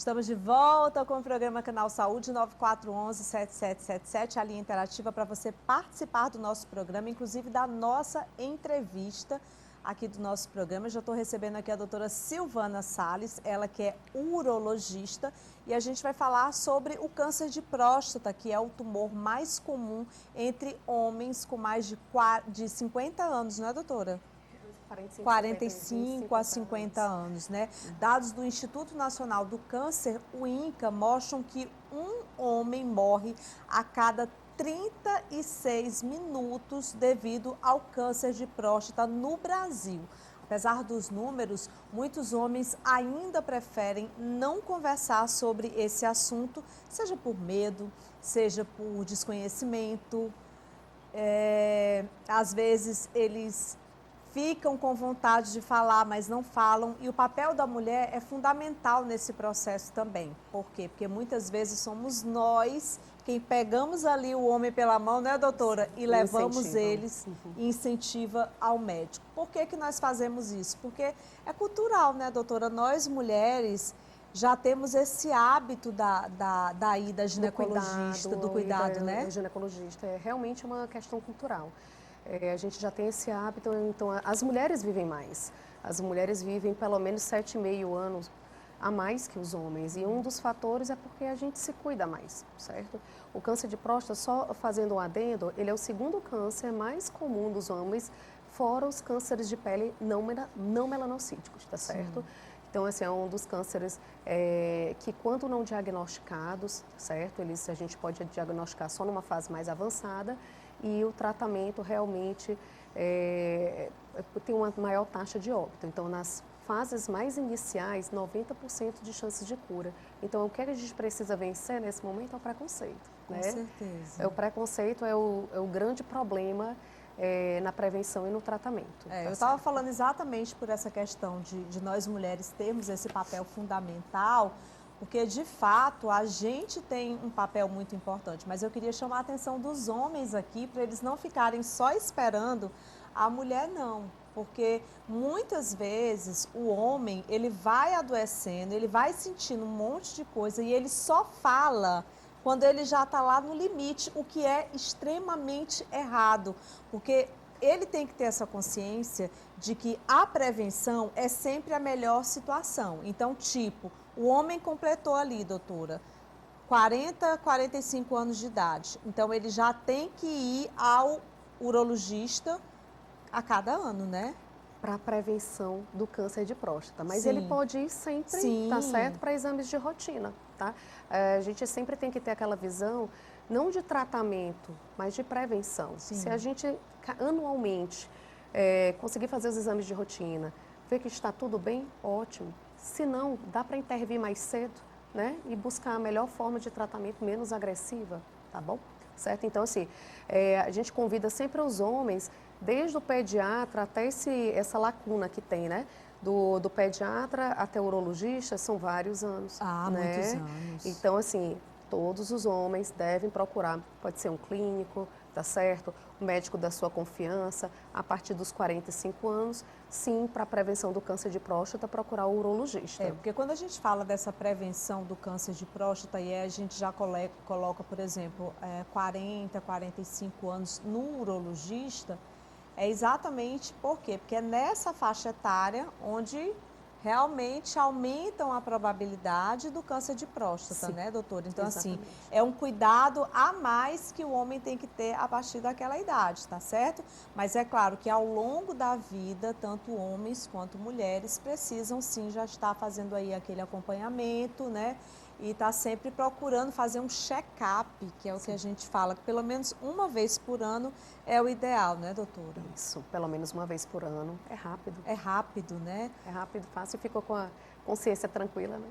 Estamos de volta com o programa Canal Saúde 9411-7777, a linha interativa para você participar do nosso programa, inclusive da nossa entrevista aqui do nosso programa. Eu já estou recebendo aqui a doutora Silvana Salles, ela que é urologista, e a gente vai falar sobre o câncer de próstata, que é o tumor mais comum entre homens com mais de 50 anos, não é, doutora? 45 a 50 anos, né? Dados do Instituto Nacional do Câncer, o INCA, mostram que um homem morre a cada 36 minutos devido ao câncer de próstata no Brasil. Apesar dos números, muitos homens ainda preferem não conversar sobre esse assunto, seja por medo, seja por desconhecimento. Às vezes eles ficam com vontade de falar, mas não falam. E o papel da mulher é fundamental nesse processo também. Por quê? Porque muitas vezes somos nós quem pegamos ali o homem pela mão, né, doutora? E levamos eles e incentiva ao médico. Por que que nós fazemos isso? Porque é cultural, né, doutora? Nós, mulheres, já temos esse hábito da ida ginecologista, do cuidado, né? Ginecologista, é realmente uma questão cultural. A gente já tem esse hábito, então as mulheres vivem mais. As mulheres vivem pelo menos 7,5 anos a mais que os homens. E um dos fatores é porque a gente se cuida mais, certo? O câncer de próstata, só fazendo um adendo, ele é o segundo câncer mais comum dos homens, fora os cânceres de pele não melanocíticos, tá certo? Sim. Então, assim, é um dos cânceres que, quando não diagnosticados, certo? A gente pode diagnosticar só numa fase mais avançada, e o tratamento realmente tem uma maior taxa de óbito. Então, nas fases mais iniciais, 90% de chances de cura. Então, o que a gente precisa vencer nesse momento é o preconceito. Com né? certeza. O preconceito é o grande problema na prevenção e no tratamento. Eu estava falando exatamente por essa questão de nós mulheres termos esse papel fundamental, porque, de fato, a gente tem um papel muito importante, mas eu queria chamar a atenção dos homens aqui, para eles não ficarem só esperando a mulher, não. Porque, muitas vezes, o homem, ele vai adoecendo, ele vai sentindo um monte de coisa e ele só fala quando ele já está lá no limite, o que é extremamente errado, porque ele tem que ter essa consciência de que a prevenção é sempre a melhor situação. Então, tipo, o homem completou ali, doutora, 40, 45 anos de idade. Então, ele já tem que ir ao urologista a cada ano, né? Para a prevenção do câncer de próstata. Mas Sim. ele pode ir sempre, Sim. tá certo? Para exames de rotina, tá? A gente sempre tem que ter aquela visão, não de tratamento, mas de prevenção. Sim. Se a gente anualmente conseguir fazer os exames de rotina, ver que está tudo bem, ótimo. Se não, dá para intervir mais cedo, né? E buscar a melhor forma de tratamento menos agressiva, tá bom? Certo? Então, assim, a gente convida sempre os homens, desde o pediatra até essa lacuna que tem, né? Do pediatra até o urologista, são vários anos. Né? Muitos anos. Então, assim, todos os homens devem procurar, pode ser um clínico, tá certo? O médico da sua confiança, a partir dos 45 anos, sim, para a prevenção do câncer de próstata, procurar o urologista. Porque quando a gente fala dessa prevenção do câncer de próstata, e a gente já coloca, por exemplo, 40, 45 anos no urologista, é exatamente por quê? Porque é nessa faixa etária onde realmente aumentam a probabilidade do câncer de próstata, sim, né, doutora? Então, exatamente, assim, é um cuidado a mais que o homem tem que ter a partir daquela idade, tá certo? Mas é claro que ao longo da vida, tanto homens quanto mulheres precisam sim já estar fazendo aí aquele acompanhamento, né? E tá sempre procurando fazer um check-up, que é o que a gente fala, que pelo menos uma vez por ano é o ideal, né, doutora? Isso, pelo menos uma vez por ano. É rápido. É rápido, né? É rápido, fácil, ficou com a consciência tranquila, né?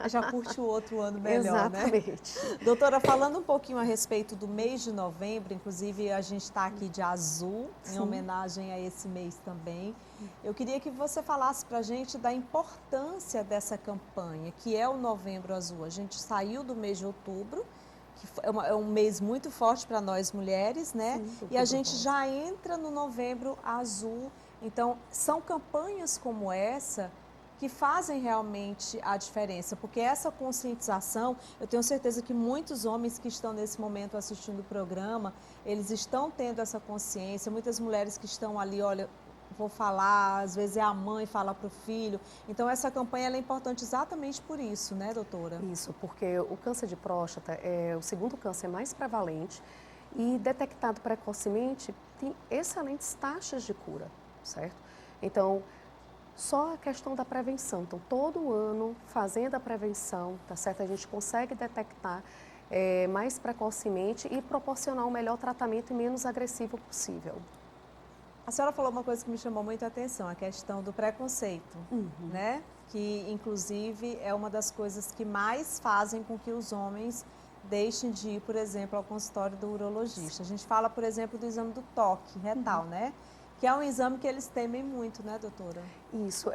Já curte o outro ano melhor, exatamente, né? Doutora, falando um pouquinho a respeito do mês de novembro, inclusive a gente está aqui de azul, sim, em homenagem a esse mês também. Eu queria que você falasse para a gente da importância dessa campanha, que é o Novembro Azul. A gente saiu do mês de outubro, que é um mês muito forte para nós mulheres, né? Sim, e a gente já entra no Novembro Azul. Então, são campanhas como essa que fazem realmente a diferença, porque essa conscientização, eu tenho certeza que muitos homens que estão nesse momento assistindo o programa, eles estão tendo essa consciência, muitas mulheres que estão ali, olha, vou falar, às vezes é a mãe falar para o filho, então essa campanha ela é importante exatamente por isso, né, doutora? Isso, porque o câncer de próstata é o segundo câncer mais prevalente e detectado precocemente tem excelentes taxas de cura, certo? Então, só a questão da prevenção. Então, todo ano, fazendo a prevenção, tá certo? A gente consegue detectar mais precocemente e proporcionar o melhor tratamento e menos agressivo possível. A senhora falou uma coisa que me chamou muita atenção, a questão do preconceito, né? Que, inclusive, é uma das coisas que mais fazem com que os homens deixem de ir, por exemplo, ao consultório do urologista. A gente fala, por exemplo, do exame do toque retal, né? Que é um exame que eles temem muito, né, doutora? Isso,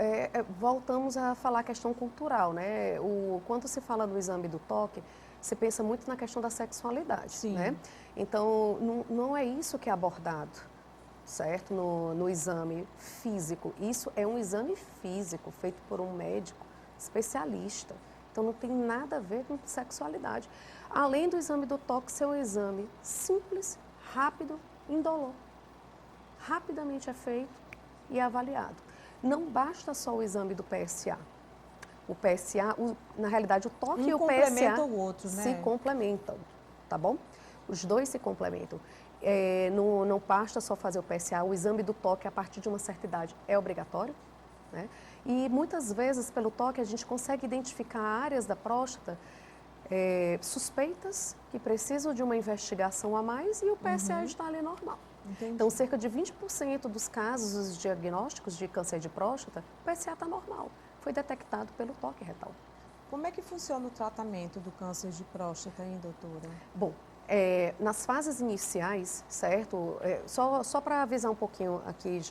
voltamos a falar a questão cultural, né? Quando se fala no exame do toque, se pensa muito na questão da sexualidade, Sim. Né? Então, não é isso que é abordado, certo? No exame físico. Isso é um exame físico feito por um médico especialista. Então, não tem nada a ver com sexualidade. Além do exame do toque ser um exame simples, rápido, indolor. Rapidamente é feito e avaliado. Não basta só o exame do PSA. O PSA, na realidade, o toque e o PSA complementa o outro, né? se complementam, tá bom? Os dois se complementam. Não basta só fazer o PSA, o exame do toque a partir de uma certa idade é obrigatório, né? E muitas vezes, pelo toque, a gente consegue identificar áreas da próstata suspeitas que precisam de uma investigação a mais e o PSA está ali normal. Entendi. Então, cerca de 20% dos casos, os diagnósticos de câncer de próstata, o PSA está normal. Foi detectado pelo toque retal. Como é que funciona o tratamento do câncer de próstata, hein, doutora? Bom, nas fases iniciais, certo? Só para avisar um pouquinho aqui,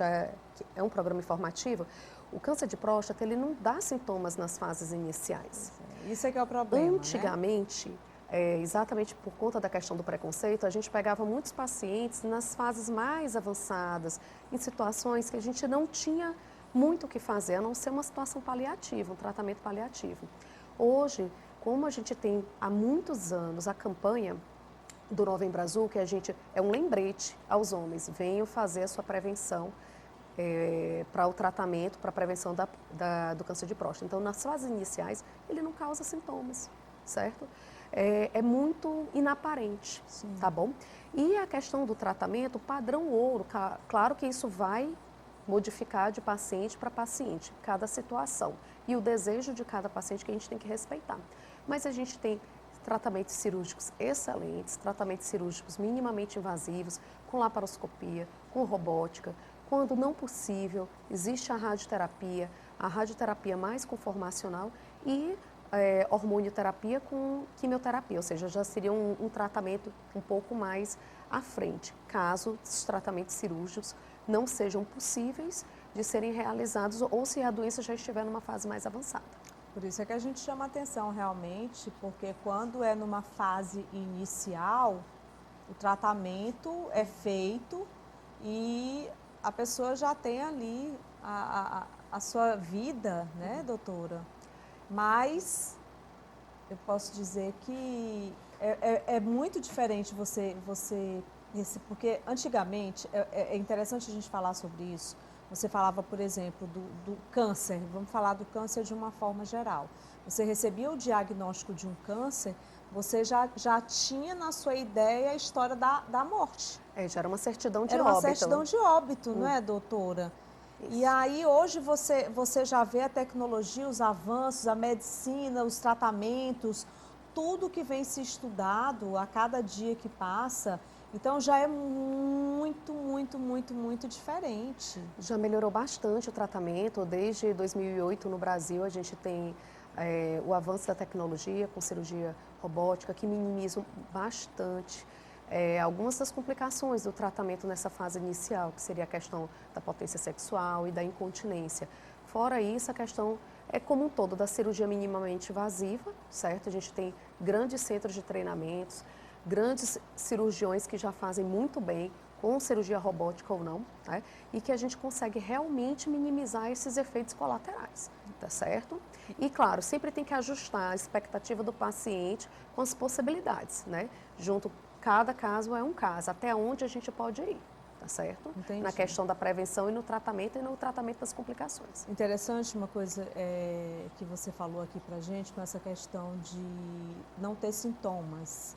que é um programa informativo, o câncer de próstata, ele não dá sintomas nas fases iniciais. Isso é que é o problema, Antigamente, né? Exatamente por conta da questão do preconceito, a gente pegava muitos pacientes nas fases mais avançadas, em situações que a gente não tinha muito o que fazer, a não ser uma situação paliativa, um tratamento paliativo. Hoje, como a gente tem há muitos anos a campanha do Novembro Azul, que é um lembrete aos homens, venham fazer a sua prevenção para o tratamento, para a prevenção do câncer de próstata. Então, nas fases iniciais, ele não causa sintomas, certo? É muito inaparente, Sim. Tá bom? E a questão do tratamento, padrão ouro, claro que isso vai modificar de paciente para paciente, cada situação. E o desejo de cada paciente que a gente tem que respeitar. Mas a gente tem tratamentos cirúrgicos excelentes, tratamentos cirúrgicos minimamente invasivos, com laparoscopia, com robótica. Quando não possível, existe a radioterapia mais conformacional e hormonioterapia com quimioterapia, ou seja, já seria um tratamento um pouco mais à frente, caso os tratamentos cirúrgicos não sejam possíveis de serem realizados ou se a doença já estiver numa fase mais avançada. Por isso é que a gente chama atenção realmente, porque quando é numa fase inicial, o tratamento é feito e a pessoa já tem ali a sua vida, né, doutora? Mas eu posso dizer que é muito diferente você porque antigamente, é interessante a gente falar sobre isso, você falava, por exemplo, do câncer, vamos falar do câncer de uma forma geral. Você recebia o diagnóstico de um câncer, você já tinha na sua ideia a história da morte. Já era uma certidão de óbito. Era uma certidão de óbito, não é, doutora? Isso. E aí hoje você já vê a tecnologia, os avanços, a medicina, os tratamentos, tudo que vem se estudado a cada dia que passa, então já é muito, muito, muito, muito diferente. Já melhorou bastante o tratamento. Desde 2008 no Brasil a gente tem o avanço da tecnologia com cirurgia robótica que minimiza bastante algumas das complicações do tratamento nessa fase inicial, que seria a questão da potência sexual e da incontinência. Fora isso, a questão como um todo da cirurgia minimamente invasiva, certo? A gente tem grandes centros de treinamentos, grandes cirurgiões que já fazem muito bem com cirurgia robótica ou não, né? E que a gente consegue realmente minimizar esses efeitos colaterais. tá certo? E, claro, sempre tem que ajustar a expectativa do paciente com as possibilidades, né? Junto, cada caso é um caso, até onde a gente pode ir, tá certo? Entendi. Na questão da prevenção e no tratamento das complicações. Interessante uma coisa que você falou aqui pra gente, com essa questão de não ter sintomas.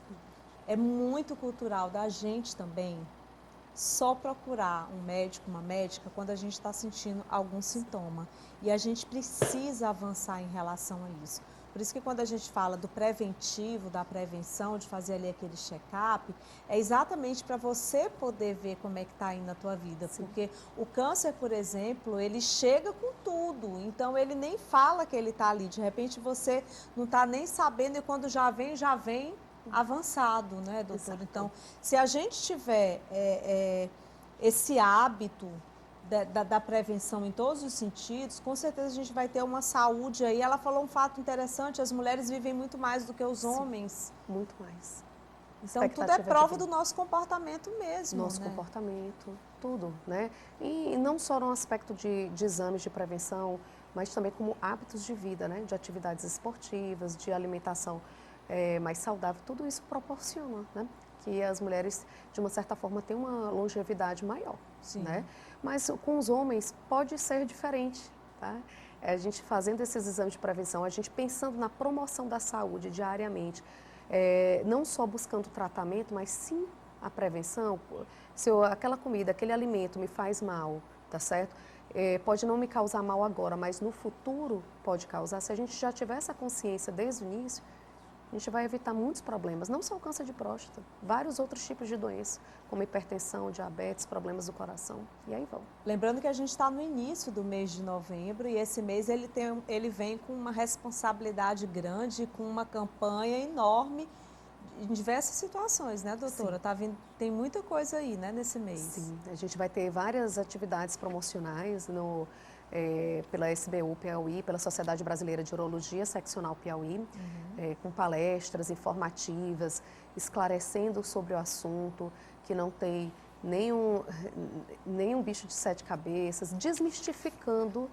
É muito cultural da gente também só procurar um médico, uma médica, quando a gente está sentindo algum sintoma. E a gente precisa avançar em relação a isso. Por isso que quando a gente fala do preventivo, da prevenção, de fazer ali aquele check-up, é exatamente para você poder ver como é que está indo a tua vida. Sim. Porque o câncer, por exemplo, ele chega com tudo. Então, ele nem fala que ele está ali. De repente, você não está nem sabendo e quando já vem avançado, né, doutor? Exato. Então, se a gente tiver esse hábito da prevenção em todos os sentidos, com certeza a gente vai ter uma saúde aí. Ela falou um fato interessante, as mulheres vivem muito mais do que os homens. Muito mais. Então, tudo é prova do nosso comportamento mesmo, Nosso comportamento, tudo, né? E não só no aspecto de exames de prevenção, mas também como hábitos de vida, né? De atividades esportivas, de alimentação mais saudável, tudo isso proporciona, né? Que as mulheres, de uma certa forma, tenham uma longevidade maior, sim, né? Mas com os homens pode ser diferente, tá? A gente fazendo esses exames de prevenção, a gente pensando na promoção da saúde diariamente, não só buscando tratamento, mas sim a prevenção. Se aquela comida, aquele alimento me faz mal, tá certo? Pode não me causar mal agora, mas no futuro pode causar. Se a gente já tiver essa consciência desde o início, a gente vai evitar muitos problemas, não só o câncer de próstata, vários outros tipos de doenças, como hipertensão, diabetes, problemas do coração, e aí vão. Lembrando que a gente está no início do mês de novembro e esse mês ele vem com uma responsabilidade grande, com uma campanha enorme em diversas situações, né, doutora? Tá vindo, tem muita coisa aí, né, nesse mês. Sim, a gente vai ter várias atividades promocionais pela SBU Piauí, pela Sociedade Brasileira de Urologia Seccional Piauí, com palestras informativas, esclarecendo sobre o assunto, que não tem nenhum bicho de 7 cabeças, desmistificando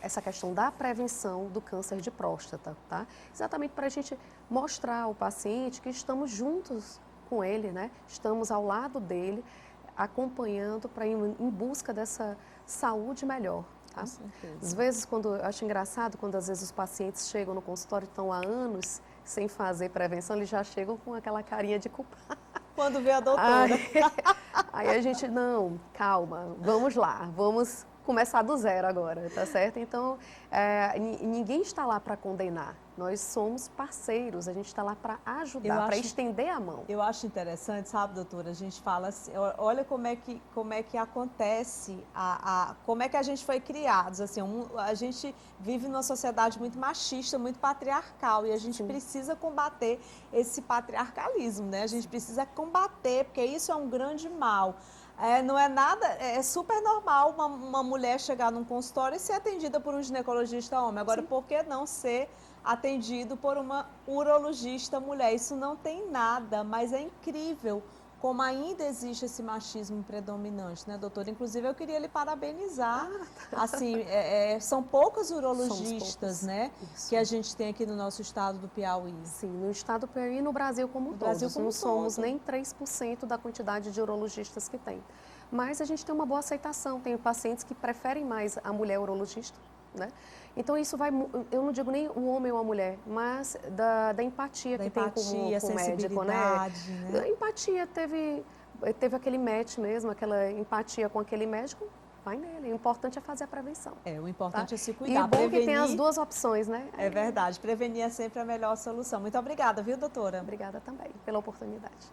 essa questão da prevenção do câncer de próstata, tá? Exatamente para a gente mostrar ao paciente que estamos juntos com ele, né? Estamos ao lado dele, acompanhando para ir em busca dessa saúde melhor. Tá? Às vezes, eu acho engraçado quando às vezes os pacientes chegam no consultório e estão há anos sem fazer prevenção, eles já chegam com aquela carinha de culpado. Quando vê a doutora. Aí a gente, não, calma, vamos lá, vamos começar do zero agora, tá certo? Então, ninguém está lá para condenar. Nós somos parceiros, a gente está lá para ajudar, para estender a mão. Eu acho interessante, sabe, doutora? A gente fala assim, olha como é que acontece, como é que a gente foi criados. Assim, a gente vive numa sociedade muito machista, muito patriarcal, e a gente precisa combater esse patriarcalismo, né? A gente precisa combater, porque isso é um grande mal. Não é nada, é super normal uma mulher chegar num consultório e ser atendida por um ginecologista homem. Agora, por que não ser atendido por uma urologista mulher? Isso não tem nada, mas é incrível como ainda existe esse machismo predominante, né, doutora? Inclusive, eu queria lhe parabenizar. Assim, são poucos urologistas, né, que a gente tem aqui no nosso estado do Piauí. Sim, no estado do Piauí e no Brasil como um todo. Não somos nem 3% da quantidade de urologistas que tem. Mas a gente tem uma boa aceitação. Tem pacientes que preferem mais a mulher urologista, né? Então, isso vai, eu não digo nem o homem ou a mulher, mas da empatia que tem com o médico, né? A empatia, teve aquele match mesmo, aquela empatia com aquele médico, vai nele. O importante é fazer a prevenção. O importante é se cuidar. E bom que tem as duas opções, né? É verdade, prevenir é sempre a melhor solução. Muito obrigada, viu, doutora? Obrigada também pela oportunidade.